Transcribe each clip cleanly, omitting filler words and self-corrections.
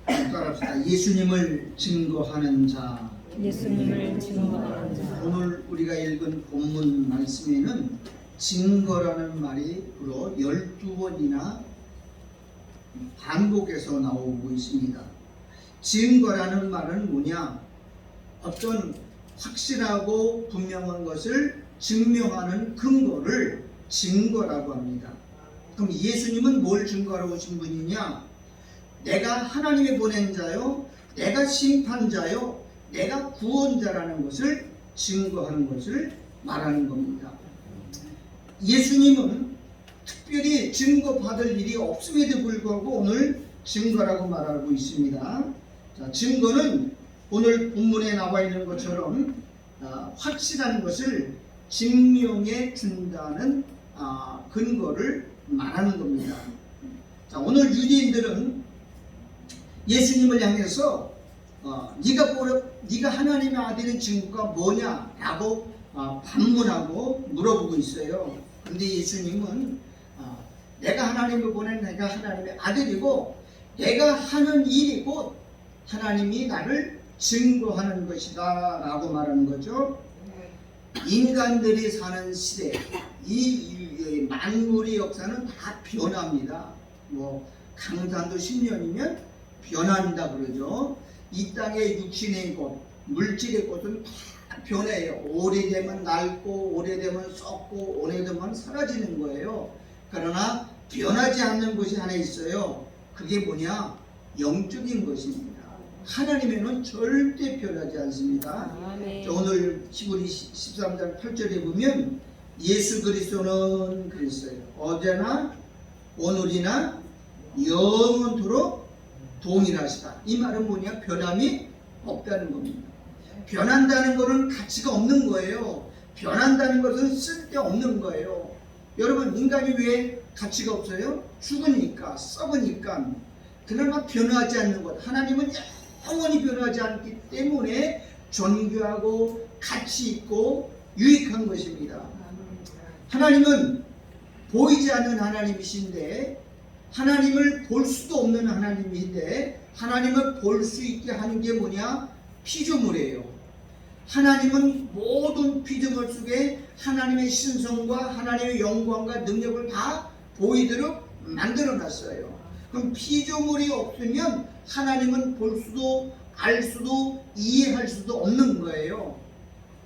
따라합시다. 예수님을 증거하는 자. 예수님을 증거하는 자. 오늘 우리가 읽은 본문 말씀에는 증거라는 말이 불어 12번이나 반복해서 나오고 있습니다. 증거라는 말은 뭐냐? 어떤 확실하고 분명한 것을 증명하는 근거를 증거라고 합니다. 그럼 예수님은 뭘 증거하러 오신 분이냐? 내가 하나님이 보낸 자요, 내가 심판자요, 내가 구원자라는 것을 증거하는 것을 말하는 겁니다. 예수님은 특별히 증거받을 일이 없음에도 불구하고 오늘 증거라고 말하고 있습니다. 자, 증거는 오늘 본문에 나와 있는 것처럼 확실한 것을 증명해 준다는 근거를 말하는 겁니다. 자, 오늘 유대인들은 예수님을 향해서 네가 하나님의 아들의 증거가 뭐냐라고 반문하고 물어보고 있어요. 그런데 예수님은 내가 하나님을 보낸 내가 하나님의 아들이고 내가 하는 일이 곧 하나님이 나를 증거하는 것이다 라고 말하는 거죠. 인간들이 사는 시대, 이 만물의 역사는 다 변합니다. 뭐 강산도 10년이면 변한다 그러죠. 이 땅의 육신의 꽃, 물질의 꽃은 다 변해요. 오래되면 낡고 오래되면 썩고 오래되면 사라지는 거예요. 그러나 변하지 않는 것이 하나 있어요. 그게 뭐냐? 영적인 것입니다. 하나님에는 절대 변하지 않습니다. 오늘 히브리 13장 8절에 보면 예수 그리스도는 그랬어요. 어제나 오늘이나 영원토록 동일하시다. 이 말은 뭐냐? 변함이 없다는 겁니다. 변한다는 것은 가치가 없는 거예요. 변한다는 것은 쓸데없는 거예요. 여러분, 인간이 왜 가치가 없어요? 죽으니까, 썩으니까. 그나마 변하지 않는 것. 하나님은 영원히 변하지 않기 때문에 존귀하고 가치 있고 유익한 것입니다. 하나님은 보이지 않는 하나님이신데 하나님을 볼 수도 없는 하나님인데 하나님을 볼 수 있게 하는 게 뭐냐? 피조물이에요. 하나님은 모든 피조물 속에 하나님의 신성과 하나님의 영광과 능력을 다 보이도록 만들어놨어요. 그럼 피조물이 없으면 하나님은 볼 수도 알 수도 이해할 수도 없는 거예요.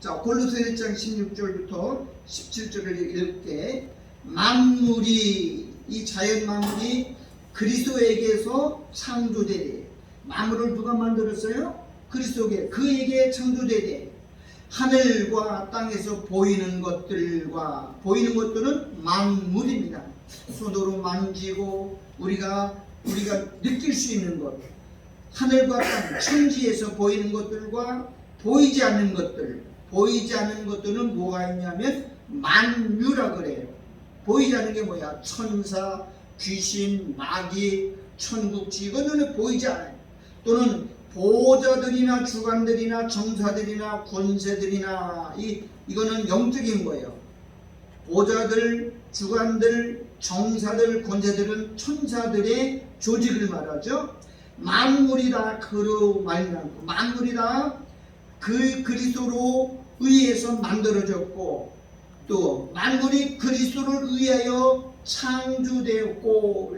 자, 골로새 1장 16절부터 17절을 읽을게. 만물이, 이 자연 만물이 그리스도에게서 창조되되, 만물을 누가 만들었어요? 그리스도에게, 그에게 창조되되, 하늘과 땅에서 보이는 것들과, 보이는 것들은 만물입니다. 손으로 만지고 우리가 느낄 수 있는 것, 하늘과 땅, 천지에서 보이는 것들과 보이지 않는 것들, 보이지 않는 것들은 뭐가 있냐면 만유라 그래요. 보이지 않는 게 뭐야? 천사, 귀신, 마귀, 천국지, 이건 눈에 보이지 않아요. 또는 보좌들이나 주관들이나 정사들이나 권세들이나 이거는 영적인 거예요. 보좌들, 주관들, 정사들, 권세들은 천사들의 조직을 말하죠. 만물이 다 그로 말미암고 만물이 다 그 그리스도로 의해서 만들어졌고 또 만물이 그리스도를 위하여 창조되었고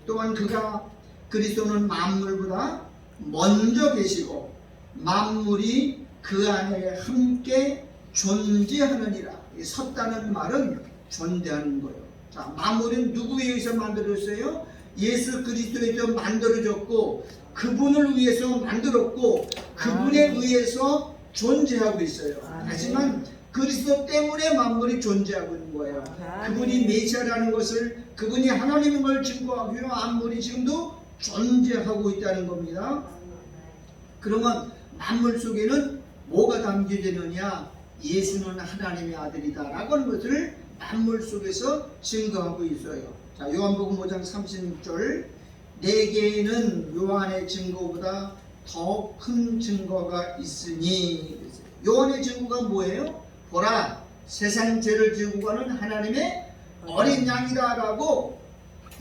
또한 그가 그리스도는 만물보다 먼저 계시고 만물이 그 안에 함께 존재하느니라. 섰다는 말은 존재하는 거예요. 자, 만물은 누구에 의해서 만들어졌어요? 예수 그리스도에 의해서 만들어졌고 그분을 위해서 만들었고 그분에 의해서 존재하고 있어요. 하지만 그리스도 때문에 만물이 존재하고 있는 거예요. 그분이 메시아라는 것을, 그분이 하나님인 걸 증거하기 위해 만물이 지금도 존재하고 있다는 겁니다. 그러면 만물 속에는 뭐가 담겨져 있느냐? 예수는 하나님의 아들이다 라고 하는 것을 만물 속에서 증거하고 있어요. 자, 요한복음 5장 36절, 내게는 요한의 증거보다 더 큰 증거가 있으니. 요한의 증거가 뭐예요? 보라, 세상 죄를 지고 가는 하나님의 어린 양이다 라고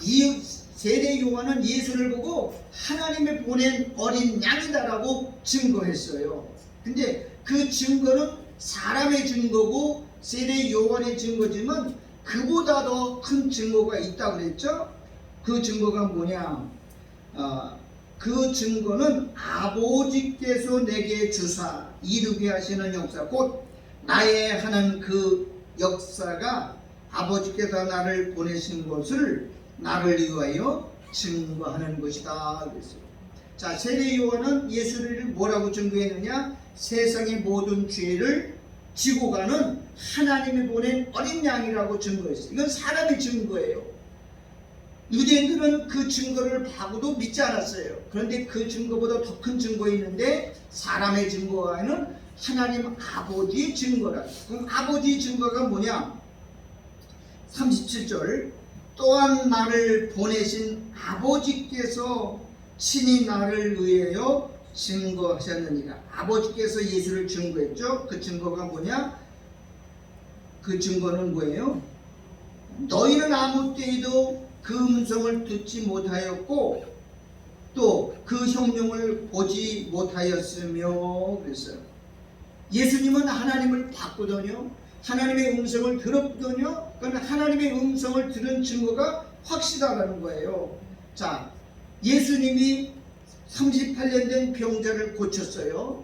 이 세례 요한은 예수를 보고 하나님이 보낸 어린 양이다라고 증거했어요. 근데 그 증거는 사람의 증거고 세례 요한의 증거지만 그보다 더 큰 증거가 있다고 그랬죠. 그 증거가 뭐냐? 그 증거는 아버지께서 내게 주사 이루게 하시는 역사, 곧 나의 하는 그 역사가 아버지께서 나를 보내신 것을 나를 위하여 증거하는 것이다 그랬어요. 자, 세례 요한은 예수를 뭐라고 증거했느냐? 세상의 모든 죄를 지고 가는 하나님이 보낸 어린 양이라고 증거했어요. 이건 사람의 증거예요. 유대인들은 그 증거를 봐고도 믿지 않았어요. 그런데 그 증거보다 더 큰 증거 있는데, 사람의 증거와는 하나님 아버지의 증거라. 그럼 아버지의 증거가 뭐냐? 37절, 또한 나를 보내신 아버지께서 친히 나를 위하여 증거하셨느니라. 아버지께서 예수를 증거했죠. 그 증거가 뭐냐? 그 증거는 뭐예요? 너희는 아무 때에도 그 음성을 듣지 못하였고 또 그 형용을 보지 못하였으며 그랬어요. 예수님은 하나님을 봤거든요. 하나님의 음성을 들었거든요. 그러나 하나님의 음성을 들은 증거가 확실하다는 거예요. 자, 예수님이 38년 된 병자를 고쳤어요.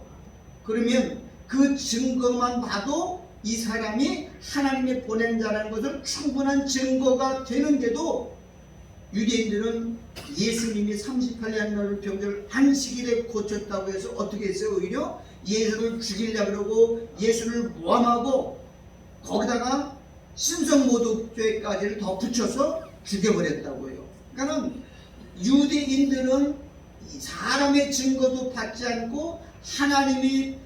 그러면 그 증거만 봐도 이 사람이 하나님이 보낸 자라는 것은 충분한 증거가 되는데도 유대인들은 예수님이 38년 병자를 안식일에 고쳤다고 해서 어떻게 했어요? 오히려 예수를 죽이려고 그러고 예수를 모함하고 거기다가 신성모독죄까지를 더 붙여서 죽여버렸다고요. 그러니까 유대인들은 사람의 증거도 받지 않고 하나님이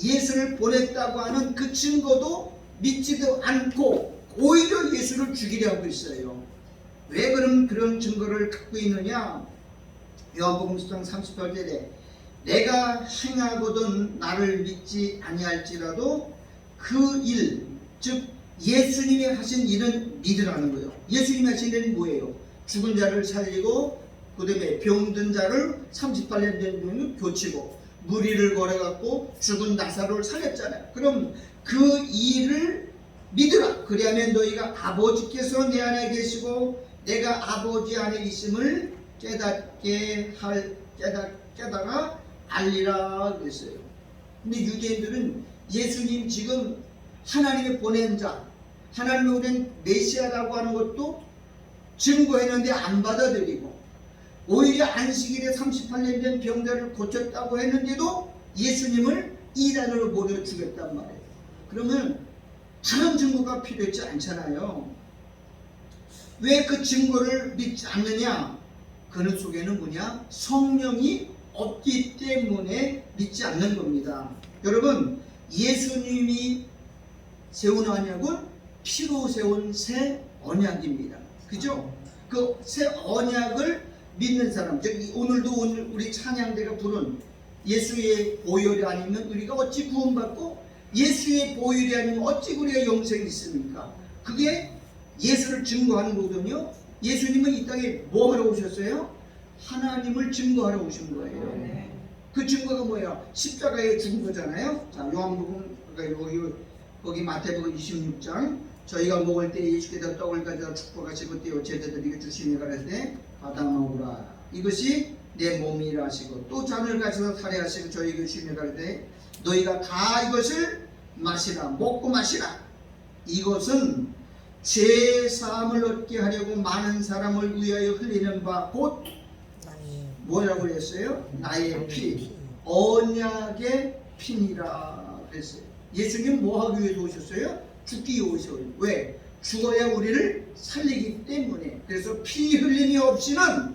예수를 보냈다고 하는 그 증거도 믿지도 않고 오히려 예수를 죽이려 하고 있어요. 왜 그런 증거를 갖고 있느냐? 요한복음 10장 38절에 내가 행하거든 나를 믿지 아니할지라도 그 일, 즉 예수님이 하신 일은 믿으라는 거예요. 예수님이 하신 일은 뭐예요? 죽은 자를 살리고 그 다음에 병든 자를 38년 된 병을 고치고 무리를 걸어갖고 죽은 나사로를 살렸잖아요. 그럼 그 일을 믿으라. 그리하면 너희가 아버지께서 내 안에 계시고 내가 아버지 안에 있음을 깨달아 알리라 그랬어요. 근데 유대인들은 예수님 지금 하나님이 보낸 자, 하나님이 보낸 메시아라고 하는 것도 증거했는데 안 받아들이고 오히려 안식일에 38년 된 병자를 고쳤다고 했는데도 예수님을 이단으로 몰아 죽였단 말이에요. 그러면 다른 증거가 필요하지 않잖아요. 왜 그 증거를 믿지 않느냐? 그 속에는 뭐냐? 성령이 없기 때문에 믿지 않는 겁니다. 여러분, 예수님이 세운 언약은 피로 세운 새 언약입니다. 그죠? 그 새 언약을 믿는 사람, 즉 오늘 우리 찬양대가 부른 예수의 보혈이 아니면 우리가 어찌 구원받고 예수의 보혈이 아니면 어찌 우리가 영생이 있습니까? 그게 예수를 증거하는 거거든요. 예수님은 이 땅에 뭐 하러 오셨어요? 하나님을 증거하러 오신 거예요. 그 증거가 뭐예요? 십자가에 죽은 거잖아요. 자, 요한복음 거기 마태복음 26장 저희가 먹을 때 예수께서 떡을 가져다 축복하시고 떼어 제자들에게 주시니 가라사대 받아 먹으라. 이것이 내 몸이라 하시고 또 잔을 가져다 살해하시고 저희에게 주시니 가라사대 너희가 다 이것을 마시라. 먹고 마시라. 이것은 죄 사함을 얻게 하려고 많은 사람을 위하여 흘리는 바 곧 뭐라고 그랬어요? 나의 피, 언약의 피니라 그랬어요. 예수님 뭐 하기 위해서 오셨어요? 죽기 위해 오셨어요. 왜? 죽어야 우리를 살리기 때문에. 그래서 피 흘림이 없이는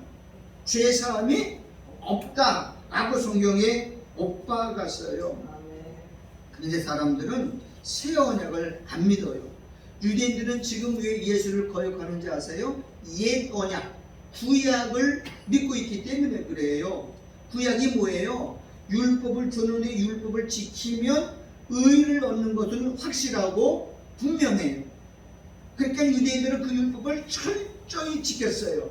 죄 사함이 없다라고 성경에 못 박았어요. 그런데 사람들은 새 언약을 안 믿어요. 유대인들은 지금 왜 예수를 거역하는지 아세요? 옛 언약, 구약을 믿고 있기 때문에 그래요. 구약이 뭐예요? 율법을 줬는데 율법을 지키면 의를 얻는 것은 확실하고 분명해요. 그러니까 유대인들은 그 율법을 철저히 지켰어요.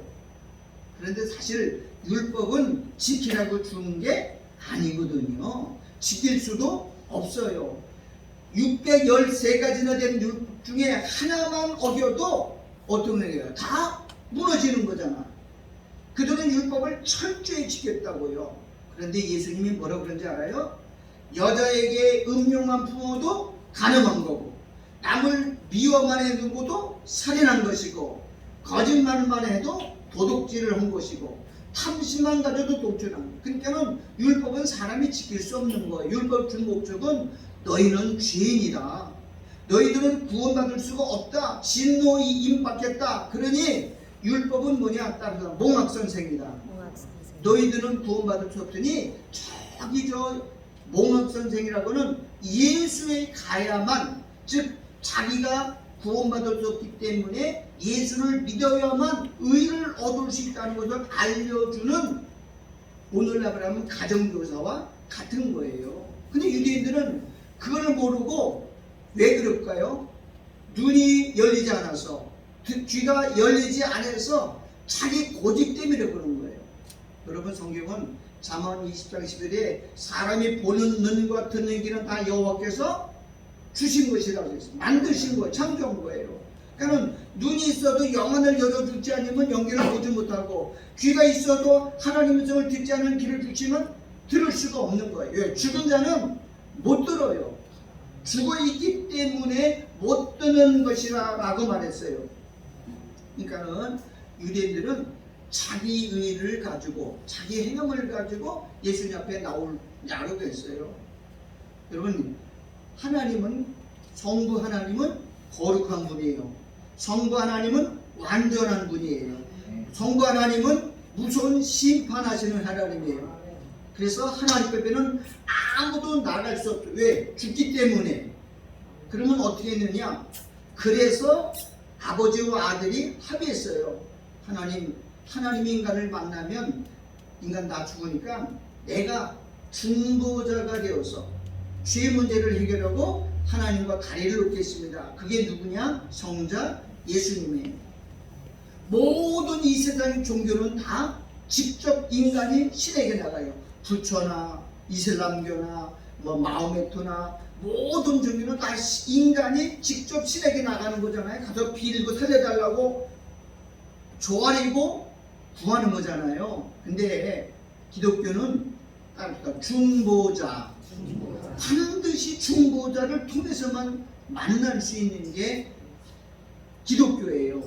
그런데 사실 율법은 지키라고 준 게 아니거든요. 지킬 수도 없어요. 613가지나 된 율법 중에 하나만 어겨도 어떤 거예요? 다 무너지는 거잖아. 그들은 율법을 철저히 지켰다고요. 그런데 예수님이 뭐라고 그런지 알아요? 여자에게 음욕만 품어도 간음한 거고, 남을 미워만 해두고도 살인한 것이고, 거짓말만 해도 도둑질을 한 것이고, 탐심만 가져도 독주한 거. 그러니까는 율법은 사람이 지킬 수 없는 거예요. 율법 준 목적은 너희는 죄인이다. 너희들은 구원받을 수가 없다. 진노에 임박했다. 그러니 율법은 뭐냐? 따르다 몽학선생이다. 너희들은 구원받을 수 없으니 저기 저 몽학선생이라고는 예수에 가야만, 즉 자기가 구원받을 수 없기 때문에 예수를 믿어야만 의를 얻을 수 있다는 것을 알려주는 오늘날 말하면 가정교사와 같은 거예요. 근데 유대인들은 그걸 모르고 왜 그럴까요? 눈이 열리지 않아서, 귀가 열리지 않아서 자기 고집 때문에 그런 거예요. 여러분, 성경은 잠언 20장 11에 사람이 보는 눈과 듣는 귀는 다 여호와께서 주신 것이라고 했어요. 만드신 거예요. 창조한 거예요. 그러니까 눈이 있어도 영안을 열어주지 않으면 영계를 보지 못하고, 귀가 있어도 하나님의 음성을 듣지 않은 귀를 주시면 들을 수가 없는 거예요. 왜? 죽은 자는 못 들어요. 죽어 있기 때문에 못 듣는 것이라고 말했어요. 그러니까는 유대인들은 자기 의를 가지고, 자기 행함을 가지고 예수님 앞에 나오려고 했어요. 여러분, 하나님은, 성부 하나님은 거룩한 분이에요. 성부 하나님은 완전한 분이에요. 성부 하나님은 무서운 심판하시는 하나님이에요. 그래서 하나님 옆에는 아무도 나갈 수 없어요. 왜? 죽기 때문에. 그러면 어떻게 했느냐? 그래서 아버지와 아들이 합의했어요. 하나님이 인간을 만나면 인간 다 죽으니까 내가 중보자가 되어서 죄 문제를 해결하고 하나님과 다리를 놓겠습니다. 그게 누구냐? 성자 예수님이에요. 모든 이 세상 종교는 다 직접 인간이 신에게 나가요. 부처나 이슬람교나 마호메트나 모든 종교는 다 인간이 직접 신에게 나가는 거잖아요. 가서 빌고 살려달라고 조아리고 구하는 거잖아요. 근데 기독교는 중보자, 반드시 중보자를 통해서만 만날 수 있는 게 기독교예요.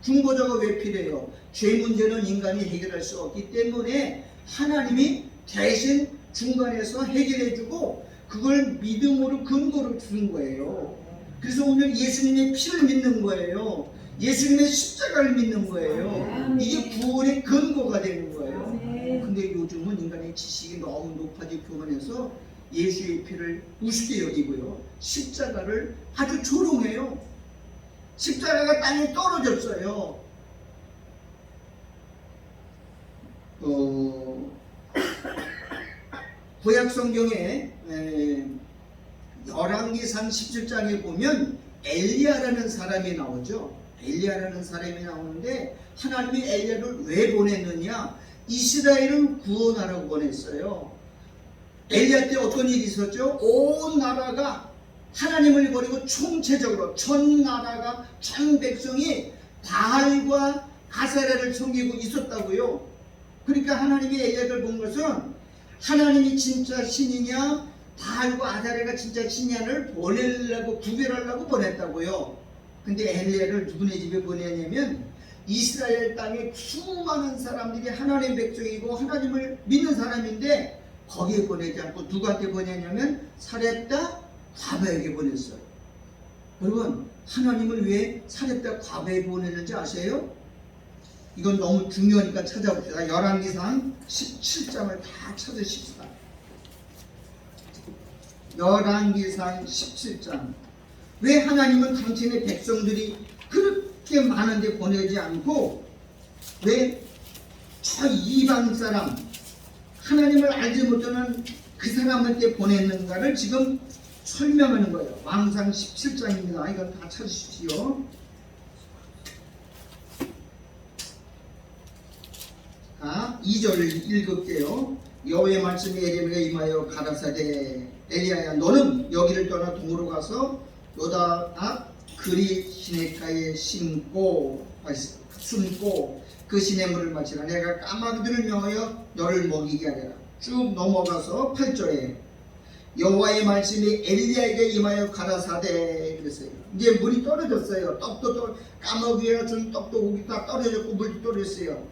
중보자가 왜 필요해요? 죄 문제는 인간이 해결할 수 없기 때문에 하나님이 대신 중간에서 해결해주고 그걸 믿음으로 근거로 주는 거예요. 그래서 오늘 예수님의 피를 믿는 거예요. 예수님의 십자가를 믿는 거예요. 이게 구원의 근거가 되는 거예요. 근데 요즘은 인간의 지식이 너무 높아지고 교만해서 예수의 피를 우습게 여기고요, 십자가를 아주 조롱해요. 십자가가 땅에 떨어졌어요. 구약 성경에 열왕기상 17장에 보면 엘리야라는 사람이 나오죠. 엘리야라는 사람이 나오는데 하나님이 엘리야를 왜 보냈느냐? 이스라엘을 구원하라고 보냈어요. 엘리야 때 어떤 일이 있었죠? 온 나라가 하나님을 버리고 총체적으로 전 나라가, 전 백성이 바알과 아세라를 섬기고 있었다고요. 그러니까 하나님이 엘리야를 본 것은 하나님이 진짜 신이냐, 바알과 아세라가 진짜 신이냐를 보내려고, 구별하려고 보냈다고요. 근데 엘리야를 누구네 집에 보내냐면 이스라엘 땅에 수많은 사람들이 하나님의 백성이고 하나님을 믿는 사람인데 거기에 보내지 않고 누구한테 보내냐면 사렙다 과부에게 보냈어요. 여러분, 하나님을 왜 사렙다 과부에 보내는지 아세요? 이건 너무 중요하니까 찾아봅시다. 열왕기상 17장을 다 찾으십시다. 열왕기상 17장. 왜 하나님은 당신의 백성들이 그렇게 많은데 보내지 않고 왜 저 이방 사람, 하나님을 알지 못하는 그 사람한테 보냈는가를 지금 설명하는 거예요. 왕상 17장입니다. 이건 다 찾으십시오. 2절 읽을게요. 여호와의 말씀이 에리야에게 임하여 가라사대 엘리야야 너는 여기를 떠나 동으로 가서 요다 앞 그리 시냇가에 숨고 그 시냇물을 마시라. 내가 까마귀들을 명하여 너를 먹이게 하리라. 쭉 넘어가서 8절에 여호와의 말씀이 엘리야에게 임하여 가라사대 그랬어요. 이제 물이 떨어졌어요. 떡도 까마귀가 준 떡도 고기 다 떨어졌고 물도 떨어졌어요.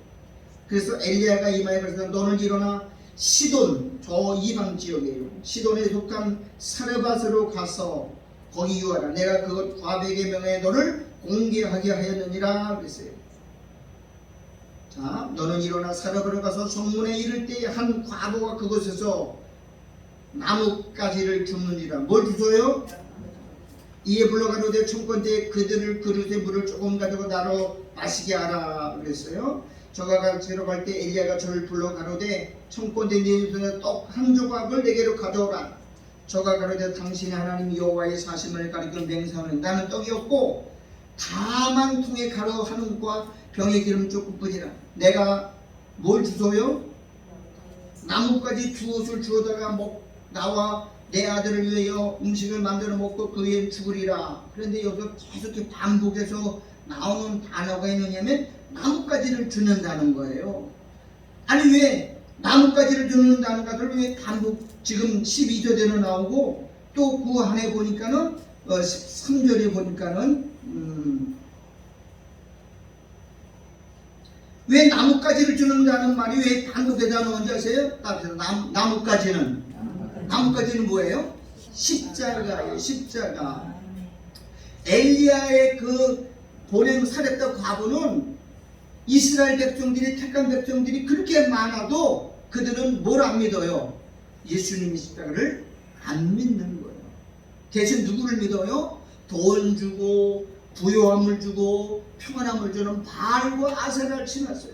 그래서 엘리야가 임하여 가라사대 너는 일어나 시돈 저 이방 지역이에요. 시돈에 속한 사르밧으로 가서 거기 유하라. 내가 그것 과백의 명에 너를 공개하게 하였느니라 그랬어요. 자, 너는 일어나 사르밧으로 가서 성문에 이를 때에 한 과부가 그곳에서 나뭇가지를 줍느니라. 뭘 주소요? 이에 불러가로되 청건대에 그들을 그릇에 물을 조금 가지고 나로 마시게 하라 그랬어요. 저가 가지러 갈 때 엘리야가 저를 불러 가로되 청건대 네 손에 떡 한 조각을 내게로 가져오라. 저가 가로되 당신의 하나님 여호와의 사심을 가리켜 맹세하는 나는 떡이 없고 다만 통에 가루 한 움과 병에 기름 조금뿐이라. 내가 뭘 주소요? 나뭇가지 두 옷을 주어다가 나와 내 아들을 위하여 음식을 만들어 먹고 그 위에 죽으리라. 그런데 여기서 계속 이렇게 반복해서 나오는 단어가 있느냐면 나뭇가지를 주는다는 거예요. 아니 왜 나뭇가지를 주는 단어가 왜 반복 지금 12절대로 나오고 또 그 안에 보니까는 13절에 보니까는 왜 나뭇가지를 주는다는 말이 왜 반복되다 나오는지 아세요? 나뭇가지는 뭐예요? 십자가예요. 십자가. 엘리야의 그 보낸 사렙다 과부는 이스라엘 백성들이 택한 백성들이 그렇게 많아도 그들은 뭘 안 믿어요? 예수님의 십자가를 안 믿는 거예요. 대신 누구를 믿어요? 돈 주고 부요함을 주고 평안함을 주는 바알과 아세라를 신었어요.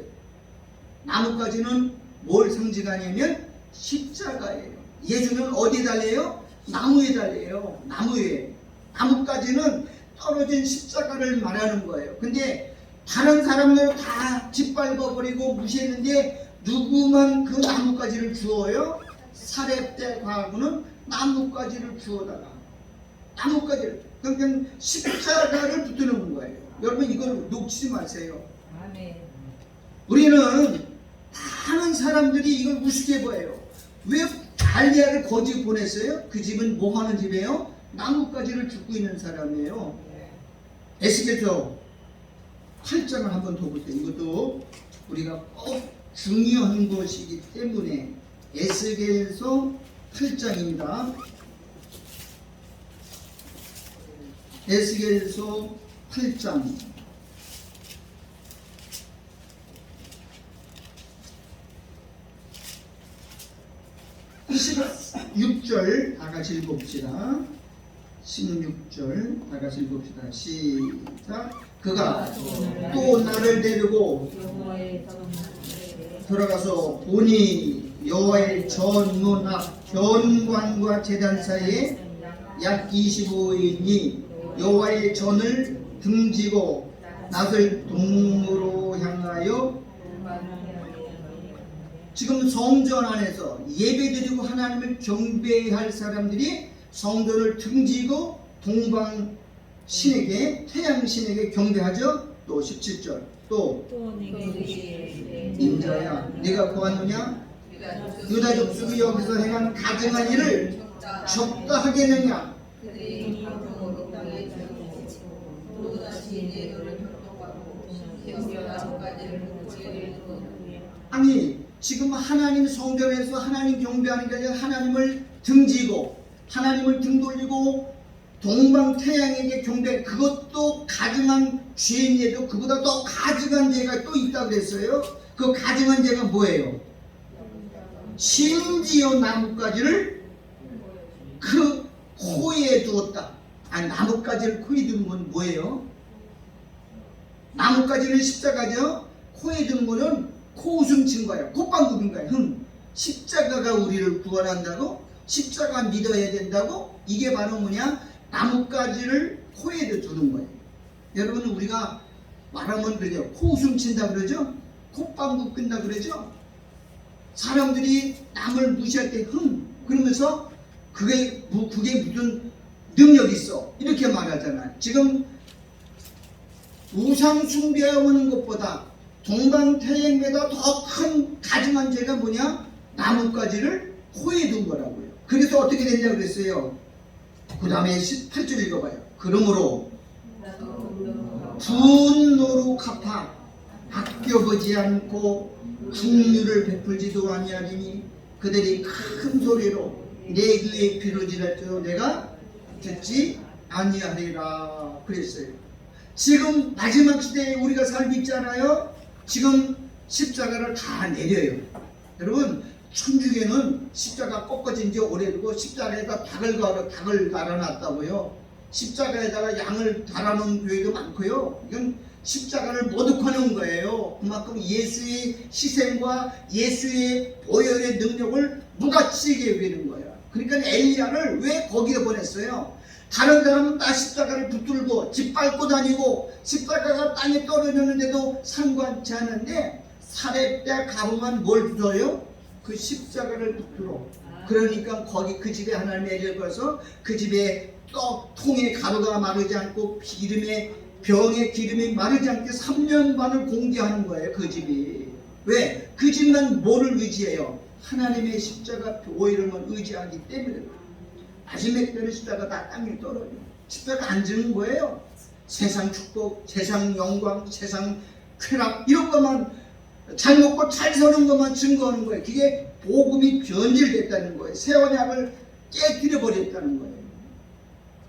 나뭇가지는 뭘 상징하냐면 십자가예요. 예수는 어디에 달려요? 나무에 달려요. 나무에. 나뭇가지는 떨어진 십자가를 말하는 거예요. 근데 다른 사람들은 다 짓밟아버리고 무시했는데 누구만 그 나뭇가지를 주어요? 사렙대 과부는 나뭇가지를 주어다가 나뭇가지를 그러니까 십자가를 붙여놓은 거예요. 여러분 이걸 놓치지 마세요. 우리는 많은 사람들이 이걸 우습게 보여요. 왜 엘리야를 거기 보냈어요? 그 집은 뭐 하는 집이에요? 나뭇가지를 줍고 있는 사람이에요. 에스겔서 8장을 한번 더 보세요. 이것도 우리가 꼭 중요한 것이기 때문에 에스겔서 8장입니다. 에스겔서 8장 16절 다 같이 읽어봅시다. 16절 다 같이 읽어봅시다. 시작. 그가 또 나를 데리고 들어가서 보니 여호와의 전문 앞 견관과 제단 사이에 약 25인이 여호와의 전을 등지고 낫을 동으로 향하여 지금 성전 안에서 예배드리고 하나님을 경배할 사람들이 성전을 등지고 동방 신에게 태양 신에게 경배하죠. 또 17절 또 인자야 네가 보았느냐 유다 족속이 여기서 행한 가증한 일을 적다 하겠느냐. 아니 지금 하나님 성전에서 하나님 경배하는 게 아니라 하나님을 등지고 하나님을 등 돌리고 동방 태양에게 경배, 그것도 가증한 죄인에도 그보다 더 가증한 죄가 또 있다고 그랬어요. 그 가증한 죄가 뭐예요? 심지어 나뭇가지를 그 코에 두었다. 아니 나뭇가지를 코에 두는 건 뭐예요? 나뭇가지는 십자가죠. 코에 두는 거는 코웃음 친 거예요. 콧방귀인 거예요. 십자가가 우리를 구원한다고? 십자가 믿어야 된다고? 이게 바로 뭐냐? 나뭇가지를 코에 두는 거예요. 여러분 우리가 말하면 그래요. 코웃음 친다 그러죠? 콧방귀 끈다 그러죠. 사람들이 남을 무시할 때 그러면서 그게 무슨 능력이 있어 이렇게 말하잖아요. 지금 우상 숭배하는 것보다 동방태양보다 더 큰 가증한 죄가 뭐냐? 나뭇가지를 코에 둔 거라고요. 그래서 어떻게 됐냐고 그랬어요. 그 다음에 18절 읽어봐요. 그러므로 분노로 갚아 아껴보지 않고 긍휼을 베풀지도 아니하리니 그들이 큰 소리로 내 귀에 비로질할지도 내가 듣지 아니하리라 그랬어요. 지금 마지막 시대에 우리가 살고 있잖아요. 지금 십자가를 다 내려요. 여러분 천주교는 십자가 꺾어진 지 오래되고 십자가에다 닭을 달아놨다고요. 십자가에다가 양을 달아놓은 교회도 많고요. 이건 십자가를 모독하는 거예요. 그만큼 예수의 희생과 예수의 보혈의 능력을 무가치게 여기는 거예요. 그러니까 엘리야를 왜 거기에 보냈어요? 다른 사람은 다 십자가를 붙들고 짓밟고 다니고 십자가가 땅에 떨어졌는데도 상관치 않은데 사렙대 가보면 뭘 주어요? 그 십자가를 붙들어. 그러니까 거기 그 집에 하나님 애를 걸어서 그 집에 통에 가루가 마르지 않고 병에 기름이 마르지 않게 3년 반을 공개하는 거예요. 그 집이. 왜? 그 집만 뭐를 의지해요? 하나님의 십자가 보혈을 의지하기 때문에. 마지막 때는 십자가 다 땅에 떨어져. 십자가 안 주는 거예요. 세상 축복, 세상 영광, 세상 쾌락 이런 것만 잘 먹고 잘 사는 것만 증거하는 거예요. 그게 복음이 변질됐다는 거예요. 새 언약을 깨뜨려 버렸다는 거예요.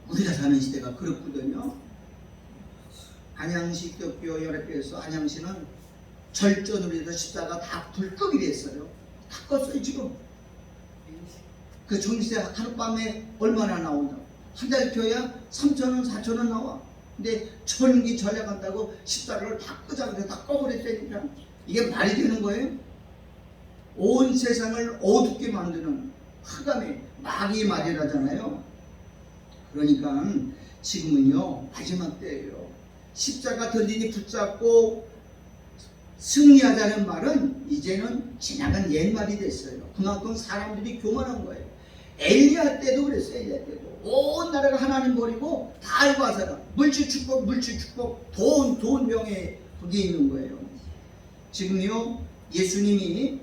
우리가 사는 시대가 그렇거든요. 안양시 기독교 연합회에서 안양시는 절전으로 해서 십자가 다 불끄게 됐어요. 다 껐어요 지금. 그 종시세 하룻밤에 얼마나 나온다고. 한 달 교야 3,000원 4,000원 나와. 근데 전기 전략한다고 십자가를 다 끄자 그래서 다 꺼버렸다니까. 이게 말이 되는 거예요? 온 세상을 어둡게 만드는 흑암의 마귀의 말이라잖아요. 그러니까 지금은요 마지막 때예요. 십자가 던지니 붙잡고 승리하자는 말은 이제는 지나간 옛말이 됐어요. 그만큼 사람들이 교만한 거예요. 엘리야 때도 그랬어요. 엘리야 때도 온 나라가 하나님 버리고 다 알고 하잖아. 물질 축복 돈 명예 그게 있는 거예요. 지금요 예수님이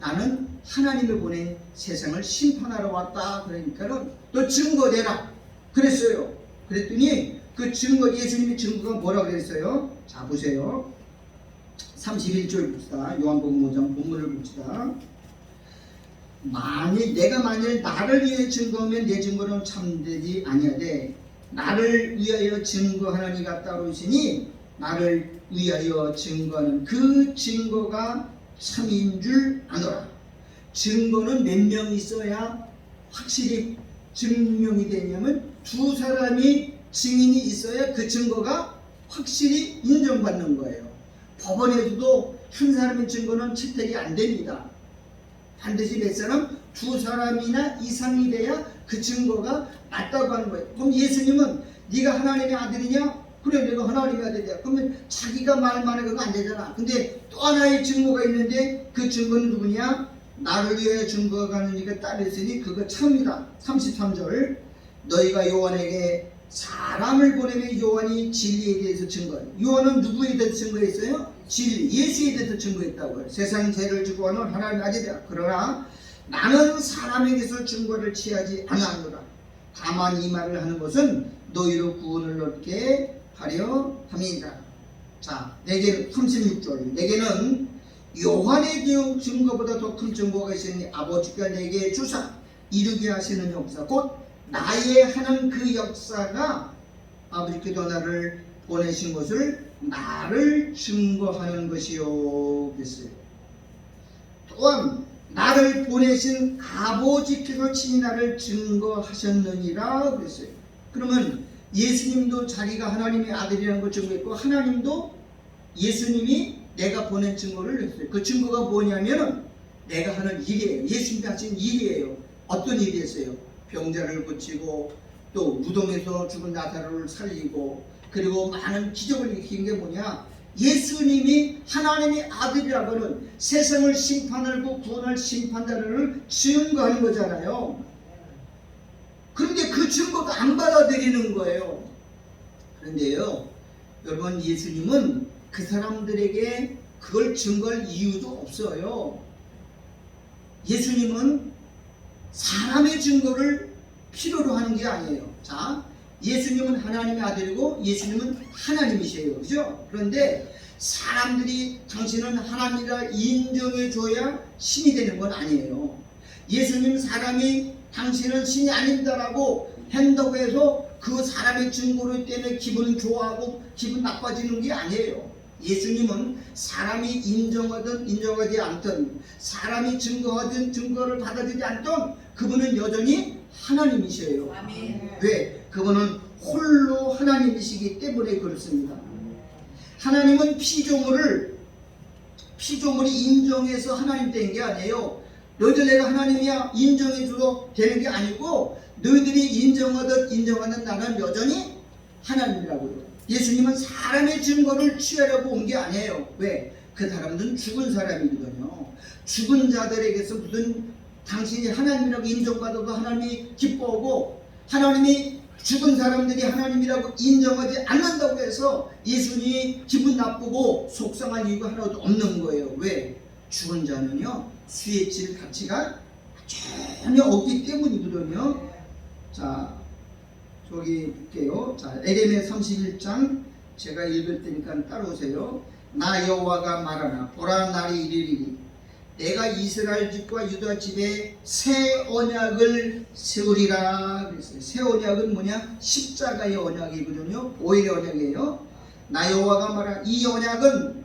나는 하나님을 보낸 세상을 심판하러 왔다 그러니까는 너 증거대라 그랬어요. 그랬더니 그 증거 예수님의 증거가 뭐라고 그랬어요? 자 보세요. 31절 봅시다. 요한복음 5장 본문을 봅시다. 내가 만일 나를 위해 증거하면 내 증거는 참되지 아니하되 나를 위하여 증거하는 이가 따로 있으니 나를 위하여 증거하는 그 증거가 참인 줄 아노라. 증거는 몇 명 있어야 확실히 증명이 되냐면 두 사람이 증인이 있어야 그 증거가 확실히 인정받는 거예요. 법원에서도 한 사람의 증거는 채택이 안 됩니다. 반드시 몇 사람? 두 사람이나 이상이 돼야 그 증거가 맞다고 하는 거예요. 그럼 예수님은 네가 하나님의 아들이냐? 그래 내가 하나님의 아들이야. 그러면 자기가 말만 해도 안 되잖아. 근데 또 하나의 증거가 있는데 그 증거는 누구냐? 나를 위해 증거하는 이가 따르으니 그거 참이다. 33절 너희가 요한에게 사람을 보내면 요한이 진리에 대해서 증거해. 요한은 누구에 대해서 증거했어요? 진리, 예수에 대해서 증거했다고요. 세상 죄를 지고 하는 하나님의 아들이다. 그러나 나는 사람에게서 증거를 취하지 않았노라. 다만 이 말을 하는 것은 너희로 구원을 얻게 하려 함이니라. 자, 내게는 36절 내게는 요한의 증거보다 더 큰 증거가 있으니 아버지가 내게 주사 이루게 하시는 역사 곧 나의 하는 그 역사가 아버지께서 나를 보내신 것을 나를 증거하는 것이요 그랬어요. 또한 나를 보내신 아버지께서 친히 나를 증거하셨느니라 그랬어요. 그러면 예수님도 자기가 하나님의 아들이라는 걸 증거했고 하나님도 예수님이 내가 보낸 증거를 했어요. 그 증거가 뭐냐면 내가 하는 일이에요. 예수님이 하신 일이에요. 어떤 일이 했어요? 병자를 고치고 또 무덤에서 죽은 나사로를 살리고 그리고 많은 기적을 일으킨 게 뭐냐? 예수님이 하나님의 아들이라고는 세상을 심판하고 구원할 심판자를 증거하는 거잖아요. 그런데 그 증거도 안 받아들이는 거예요. 그런데요, 여러분, 예수님은 그 사람들에게 그걸 증거할 이유도 없어요. 예수님은 사람의 증거를 필요로 하는 게 아니에요. 자, 예수님은 하나님의 아들이고 예수님은 하나님이세요. 그죠? 그런데 사람들이 당신은 하나님이라 인정해줘야 신이 되는 건 아니에요. 예수님 사람이 당신은 신이 아닙니다라고 한다고 해서 그 사람의 증거로 때문에 기분 좋아하고 기분 나빠지는 게 아니에요. 예수님은 사람이 인정하든 인정하지 않든, 사람이 증거하든 증거를 받아들이지 않든 그분은 여전히 하나님이세요. 아멘. 왜? 그분은 홀로 하나님이시기 때문에 그렇습니다. 하나님은 피조물이 인정해서 하나님 된 게 아니에요. 너희들 내가 하나님이야 인정해줘도 되는 게 아니고, 너희들이 인정하든 인정하는 나는 여전히 하나님이라고요. 예수님은 사람의 증거를 취하려고 온 게 아니에요. 왜? 그 사람들은 죽은 사람이거든요. 죽은 자들에게서 무슨 당신이 하나님이라고 인정받아도 하나님이 기뻐하고, 하나님이 죽은 사람들이 하나님이라고 인정하지 않는다고 해서 예수님이 기분 나쁘고 속상한 이유가 하나도 없는 거예요. 왜? 죽은 자는요, 수에 칠 가치가 전혀 없기 때문이거든요. 자, 저기 볼게요. 자, 에레미야 31장 제가 읽을 테니까 따라오세요. 나 여호와가 말하나 보라, 날이 이르리니 내가 이스라엘 집과 유다 집에 새 언약을 세우리라 그랬어요. 새 언약은 뭐냐? 십자가의 언약이거든요. 오일의 언약이에요. 나 여호와가 말하나 이 언약은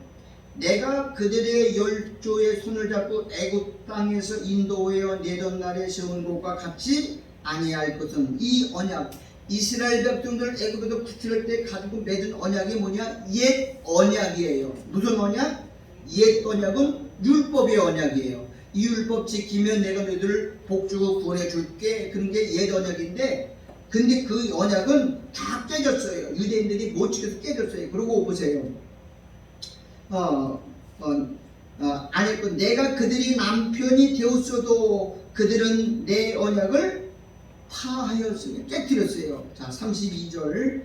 내가 그들의 열조의 손을 잡고 애굽 땅에서 인도하여 내던 날에 세운 것과 같이 아니할 것은, 이 언약, 이스라엘 백성들 애굽에서 구출할 때 가지고 맺은 언약이 뭐냐? 옛 언약이에요. 무슨 언약? 옛 언약은 율법의 언약이에요. 이 율법 지키면 내가 너희들을 복주고 구원해 줄게. 그런 게 옛 언약인데, 근데 그 언약은 다 깨졌어요. 유대인들이 못 지켜서 깨졌어요. 그러고 보세요. 아니, 내가 그들이 남편이 되었어도 그들은 내 언약을 파하였으며 깨뜨렸어요. 자, 32절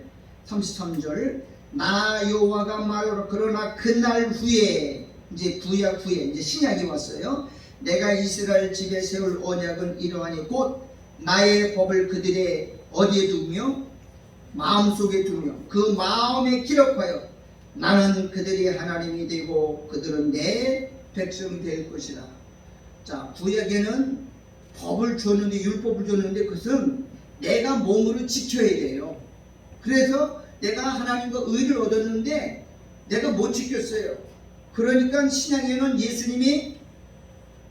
33절 나 여호와가 말하노라 그러나 그날 후에, 이제 구약 후에 이제 신약이 왔어요. 내가 이스라엘 집에 세울 언약은 이러하니 곧 나의 법을 그들의 어디에 두며 마음속에 두며 그 마음에 기록하여 나는 그들이 하나님이 되고 그들은 내 백성이 될 것이다. 자, 구약에는 법을 줬는데, 율법을 줬는데 그것은 내가 몸으로 지켜야 돼요. 그래서 내가 하나님과 의를 얻었는데 내가 못 지켰어요. 그러니까 신약에는 예수님이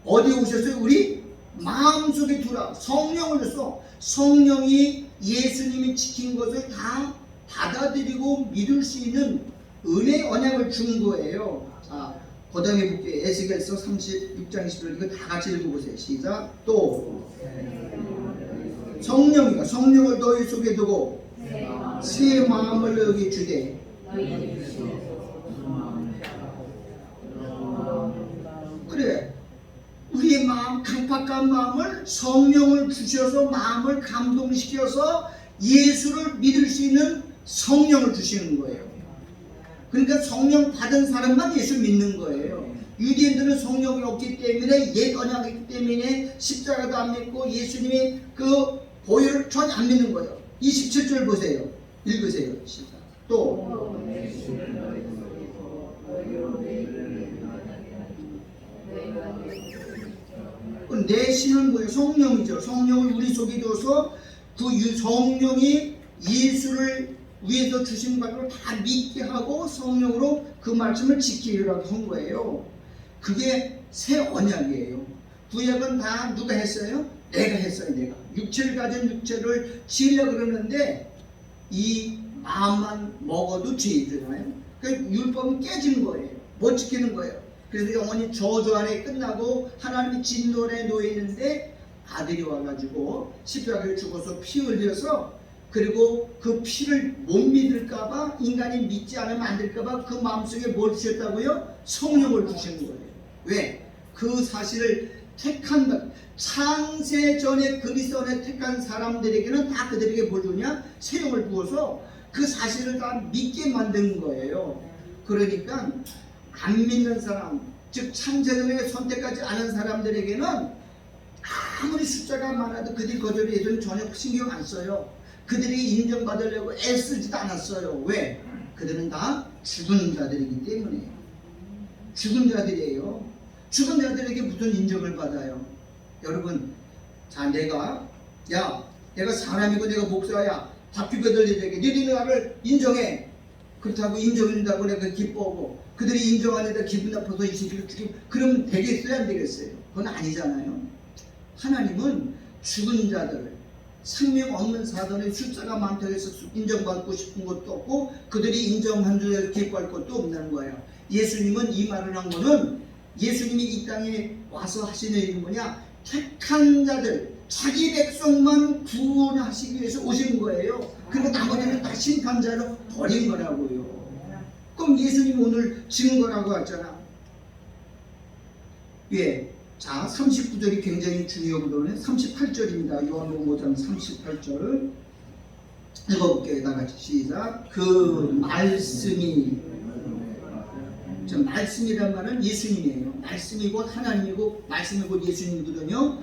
어디에 오셨어요? 우리 마음속에 두라. 성령을 줬어. 성령이 예수님이 지킨 것을 다 받아들이고 믿을 수 있는 은혜 언약을 준 거예요. 자, 그 다음에 볼게요. 에스겔서 36장 20절 이거 다 같이 읽어보세요. 시작. 또 성령을 너희 속에 두고 새 마음을 너희에게 주되, 그래, 우리의 마음, 강팍한 마음을 성령을 주셔서 마음을 감동시켜서 예수를 믿을 수 있는 성령을 주시는 거예요. 그러니까 성령 받은 사람만 예수 믿는 거예요. 유대인들은 성령이 없기 때문에, 옛 언약이기 때문에 십자가도 안 믿고 예수님의 그 보혈을 전혀 안 믿는 거예요. 27절 보세요. 읽으세요. 시작. 또 내 신은 뭐예요? 성령이죠. 성령을 우리 속에 둬서 그 성령이 예수를 위에서 주신 바를 다 믿게 하고 성령으로 그 말씀을 지키려고 한 거예요. 그게 새 언약이에요. 구약은 다 누가 했어요? 내가 했어요. 내가 육체를 가진 육체를 지으려고 그러는데 이 마음만 먹어도 죄잖아요. 그러니까 율법은 깨지는 거예요. 못 지키는 거예요. 그래서 영원히 저주 안에 끝나고 하나님이 진노에 놓여 있는데 아들이 와가지고 십자가에 죽어서 피 흘려서 그리고 그 피를 못 믿을까봐, 인간이 믿지 않으면 안 될까봐 그 마음속에 뭘 주셨다고요? 성령을 주신 거예요. 왜? 그 사실을 택한, 창세 전에 그리스도 안에 택한 사람들에게는 다 그들에게 뭘 주냐? 세령을 부어서 그 사실을 다 믿게 만든 거예요. 그러니까 안 믿는 사람, 즉 창세 전에 선택하지 않은 사람들에게는 아무리 숫자가 많아도 그들이 거절이 해서는 전혀 신경 안 써요. 그들이 인정받으려고 애쓰지도 않았어요. 왜? 그들은 다 죽은 자들이기 때문에. 죽은 자들이에요. 죽은 자들에게 무슨 인정을 받아요? 여러분, 자, 내가 사람이고 내가 목사야. 다큐베들리에게 너희들이 나를 인정해. 그렇다고 인정해준다고 내가 기뻐하고 그들이 인정 안 해도 기분 나빠서 이 새끼를 죽이면 그러면 되겠어요? 안 되겠어요? 그건 아니잖아요. 하나님은 죽은 자들, 생명 없는 사단의 숫자가 많다고 해서 인정받고 싶은 것도 없고 그들이 인정한 줄에 기뻐할 것도 없는 거예요. 예수님은 이 말을 한 거는 예수님이 이 땅에 와서 하시는 일은 뭐냐? 택한 자들, 자기 백성만 구원하시기 위해서 오신 거예요. 그리고 나머지는 다 심판자로 버린 거라고요. 그럼 예수님 오늘 증거라고 하잖아. 예. 자, 39절이 굉장히 중요하거든요. 38절입니다. 요한복음 5장 38절 읽어볼게요. 다 같이 시작. 그 말씀이, 저 말씀이란 말은 예수님이에요. 말씀이 곧 하나님이고 말씀이 곧 예수님이거든요.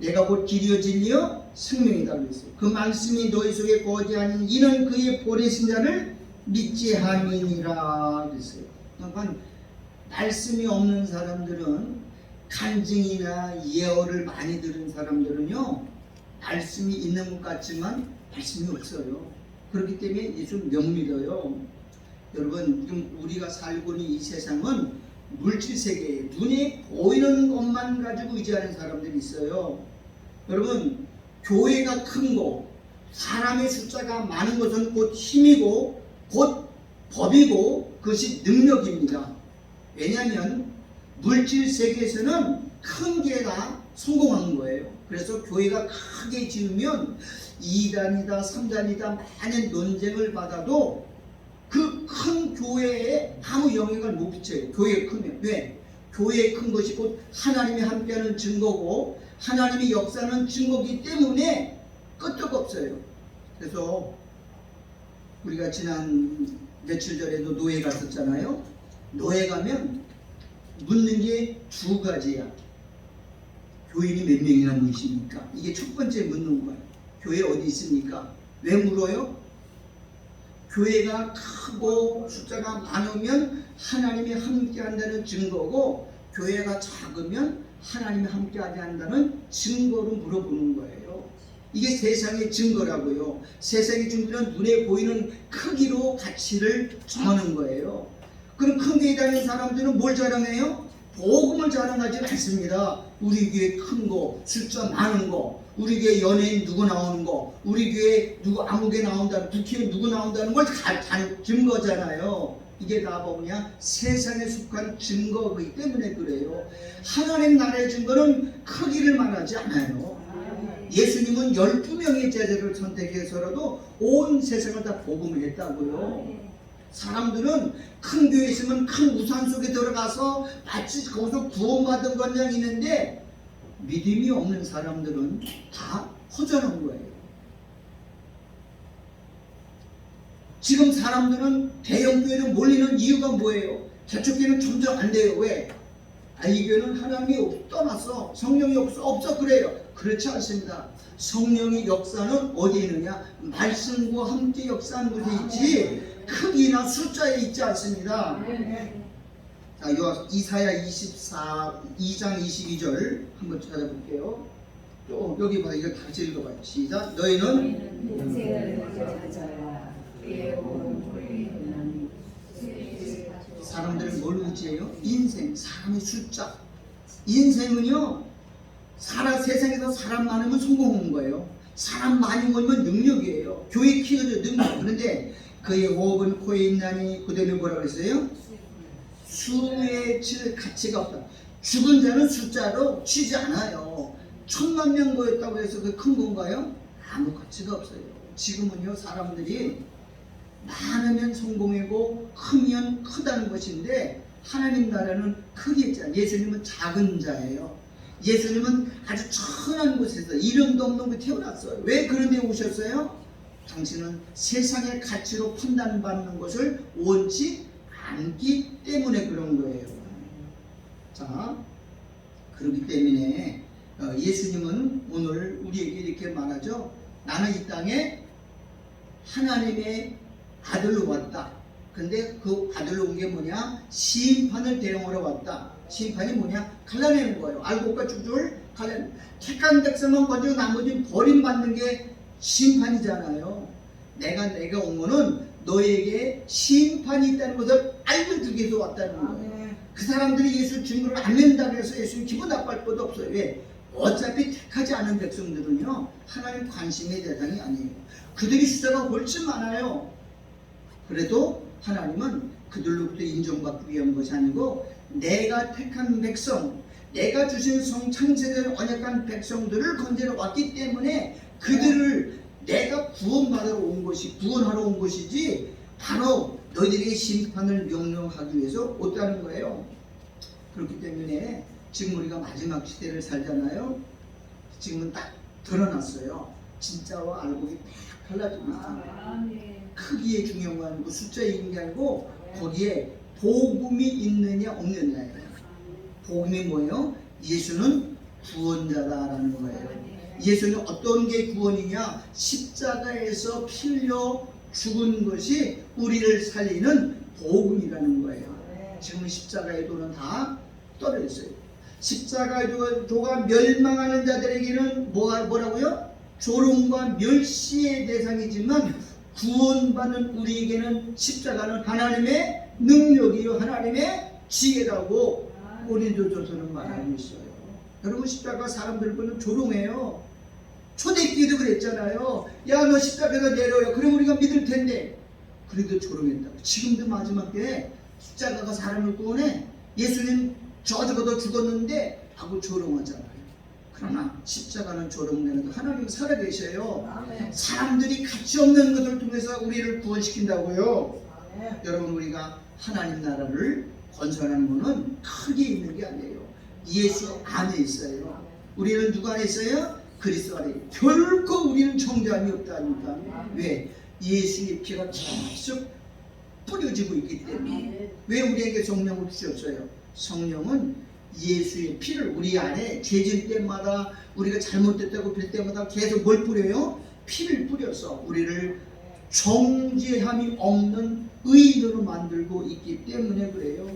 내가 곧 길이요 진리요 생명이다 그랬어요. 그 말씀이 너희 속에 거주하니 이는 그의 보내신 자를 믿지 함이니라 그랬어요. 그러니까 말씀이 없는 사람들은, 간증이나 예언을 많이 들은 사람들은요, 말씀이 있는 것 같지만 말씀이 없어요. 그렇기 때문에 예수 못 믿어요. 여러분, 지금 우리가 살고 있는 이 세상은 물질 세계에 눈에 보이는 것만 가지고 의지하는 사람들이 있어요. 여러분, 교회가 큰 거, 사람의 숫자가 많은 것은 곧 힘이고 곧 법이고 그것이 능력입니다. 왜냐하면 물질 세계에서는 큰 교회가 성공한 거예요. 그래서 교회가 크게 지으면 2단이다 3단이다 많은 논쟁을 받아도 그 큰 교회에 아무 영향을 못 미쳐요. 교회가 크면. 왜? 교회에 큰 것이 곧 하나님이 함께하는 증거고 하나님의 역사는 증거이기 때문에 끄떡 없어요. 그래서 우리가 지난 며칠 전에도 노예 갔었잖아요. 노예 가면 묻는 게 두 가지야. 교인이 몇 명이나 모이십니까? 이게 첫 번째 묻는 거야. 교회 어디 있습니까? 왜 물어요? 교회가 크고 숫자가 많으면 하나님이 함께 한다는 증거고 교회가 작으면 하나님이 함께 하지 않는다는 증거로 물어보는 거예요. 이게 세상의 증거라고요. 세상의 증거는 눈에 보이는 크기로 가치를 정하는 거예요. 그럼 큰 교회 다니는 사람들은 뭘 자랑해요? 복음을 자랑하지 않습니다. 우리 교회 큰 거, 숫자 많은 거, 우리 교회 연예인 누구 나오는 거, 우리 교회 누구 아무개 나온다는, 국회의원 누구 나온다는 걸 다 증거잖아요. 이게 다 뭐냐? 세상에 속한 증거이기 때문에 그래요. 하나님 나라의 증거는 크기를 말하지 않아요. 예수님은 12명의 제자를 선택해서라도 온 세상을 다 복음을 했다고요. 사람들은 큰 교회에 있으면 큰 우산 속에 들어가서 마치 거기서 구원받은 것냥 있는데 믿음이 없는 사람들은 다 허전한 거예요. 지금 사람들은 대형 교회로 몰리는 이유가 뭐예요? 개척교회는 점점 안 돼요. 왜? 이 교회는 하나님이 떠났어. 성령이 없어 그래요. 그렇지 않습니다. 성령의 역사는 어디에 있느냐? 말씀과 함께 역사하는 곳에 있지 크기나 숫자에 있지 않습니다. 자, 이사야 2장 22절 한번 찾아볼게요. 여기 봐, 이거 다시 읽어봐요. 시작. 너희는 인생을 찾아야 사람들은 뭘 의지해요? 인생, 사람의 숫자. 인생은요, 세상에서 사람 많으면 성공한 거예요. 사람 많이 모이면 능력이에요. 교회 키워줘 능력. 그런데 그의 호흡은 코에 있나니 그 다음에 뭐라고 했어요? 수에 칠 가치가 없다. 죽은 자는 숫자로 치지 않아요. 1000만 명 모였다고 해서 그 큰 건가요? 아무 가치가 없어요. 지금은요 사람들이 많으면 성공이고 크면 크다는 것인데 하나님 나라는 크게 자. 예수님은 작은 자예요. 예수님은 아주 천한 곳에서 이름도 없는 곳에 태어났어요. 왜 그런 데 오셨어요? 당신은 세상의 가치로 판단받는 것을 원치 않기 때문에 그런 거예요. 자, 그렇기 때문에 예수님은 오늘 우리에게 이렇게 말하죠. 나는 이 땅에 하나님의 아들로 왔다. 근데 그 아들로 온 게 뭐냐? 심판을 대행하러 왔다. 심판이 뭐냐? 갈라내는 거예요. 알곡과 죽을 갈라내는. 택한 백성만 건지고 나머지는 버림받는 게 심판이잖아요. 내가 온 거는 너에게 심판이 있다는 것을 알려주기 위해서 왔다는 거예요. 그 사람들이 예수 증거를 안 낸다고 해서 예수님 기분 나빠할 것도 없어요. 왜? 어차피 택하지 않은 백성들은요 하나님 관심의 대상이 아니에요. 그들이 숫자가 훨씬 많아요. 그래도 하나님은 그들로부터 인정받기 위한 것이 아니고 내가 택한 백성, 내가 주신 창세된 언약한 백성들을 건지러 왔기 때문에 그들을 내가 구원하러 온 것이지 바로 너희들에게 심판을 명령하기 위해서 왔다는 거예요. 그렇기 때문에 지금 우리가 마지막 시대를 살잖아요. 지금은 딱 드러났어요. 진짜와 알곡이 딱 달라집니다. 크기의 중요한 건 아니고 숫자에 있는 게 아니고 거기에 복음이 있느냐 없느냐예요. 복음이 뭐예요? 예수는 구원자다라는 거예요. 예수는 어떤 게 구원이냐? 십자가에서 피 흘려 죽은 것이 우리를 살리는 복음이라는 거예요. 지금 십자가의 도는 다 떨어졌어요. 십자가의 도가 멸망하는 자들에게는 뭐라고요? 조롱과 멸시의 대상이지만 구원받는 우리에게는 십자가는 하나님의 능력이요 하나님의 지혜라고 고린도전서는 말하고 있어요. 여러분 십자가 사람들 보면 조롱해요. 초대기도 그랬잖아요. 야 너 십자가에서 내려요. 그럼 우리가 믿을 텐데. 그래도 조롱했다고. 지금도 마지막 때에 십자가가 사람을 구원해. 예수님 저 죽어도 죽었는데 하고 조롱하잖아요. 그러나 십자가는 조롱내는 하나님 살아계셔요. 사람들이 가치 없는 것을 통해서 우리를 구원시킨다고요. 여러분 우리가 하나님 나라를 건설하는 것은 크게 있는 게 아니에요. 예수 안에 있어요. 우리는 누구 안에 있어요? 그리스도 안에. 결코 우리는 정죄함이 없다니까. 왜? 예수의 피가 계속 뿌려지고 있기 때문에. 왜 우리에게 성령을 주셨어요? 성령은 예수의 피를 우리 안에 죄질 때마다 우리가 잘못됐다고 빌 때마다 계속 뭘 뿌려요? 피를 뿌려서 우리를 정죄함이 없는 의인으로 만들고 있기 때문에 그래요.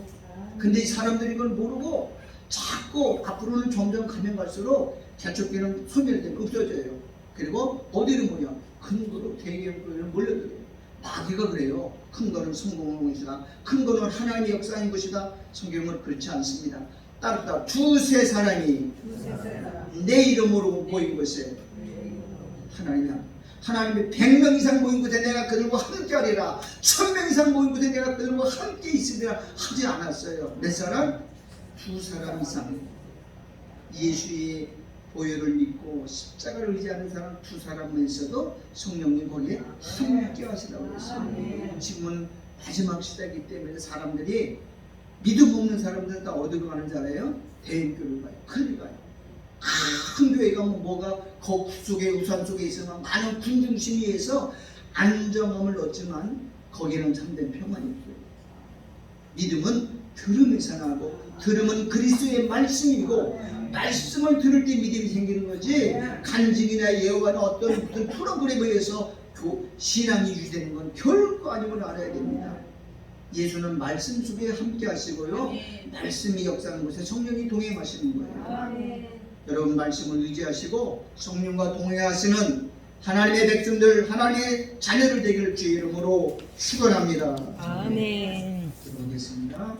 근데 이 사람들이 그걸 모르고 자꾸 앞으로는 점점 가면 갈수록 개척교회는 소멸되고 없어져요. 그리고 어디로 모여? 큰 거로 대개교회를 몰려들어요. 마귀가 그래요. 큰 거는 성공하는 것이다. 큰 거는 하나님의 역사인 것이다. 성경은 그렇지 않습니다. 따르다 두세 사람이 내 이름으로 모인 것에 하나님이야. 하나님의 100명 이상 모인 곳에 내가 그들과 함께 하리라. 1000명 이상 모인 곳에 내가 그들과 함께 있으리라 하지 않았어요. 몇 사람? 두 사람 이상. 예수의 보혈을 믿고 십자가를 의지하는 사람 두 사람만 있어도 성령님 거기에 함께 하시라고 했어요. 지금은 마지막 시대이기 때문에 사람들이 믿음 없는 사람들은 다 어디로 가는 줄 알아요? 대인교회를 가요. 클리 가요. 큰 교회 가면 뭐가 거기 속에 우산 속에 있으면 많은 군중심에 의해서 안정함을 얻지만 거기는 참된 평안이 없어요. 믿음은 들음에서 나고 들음은 그리스도의 말씀이고 말씀을 들을 때 믿음이 생기는 거지 간증이나 예언이나 어떤 무슨 프로그램에 의해서 신앙이 유지되는 건 결코 아님을 알아야 됩니다. 예수는 말씀 속에 함께 하시고요. 말씀이 역사하는 곳에 성령이 동행하시는 거예요. 여러분 말씀을 의지하시고 성령과 동행하시는 하나님의 백성들, 하나님의 자녀들 되기를 주의 이름으로 축원합니다. 아멘. 기도하겠습니다.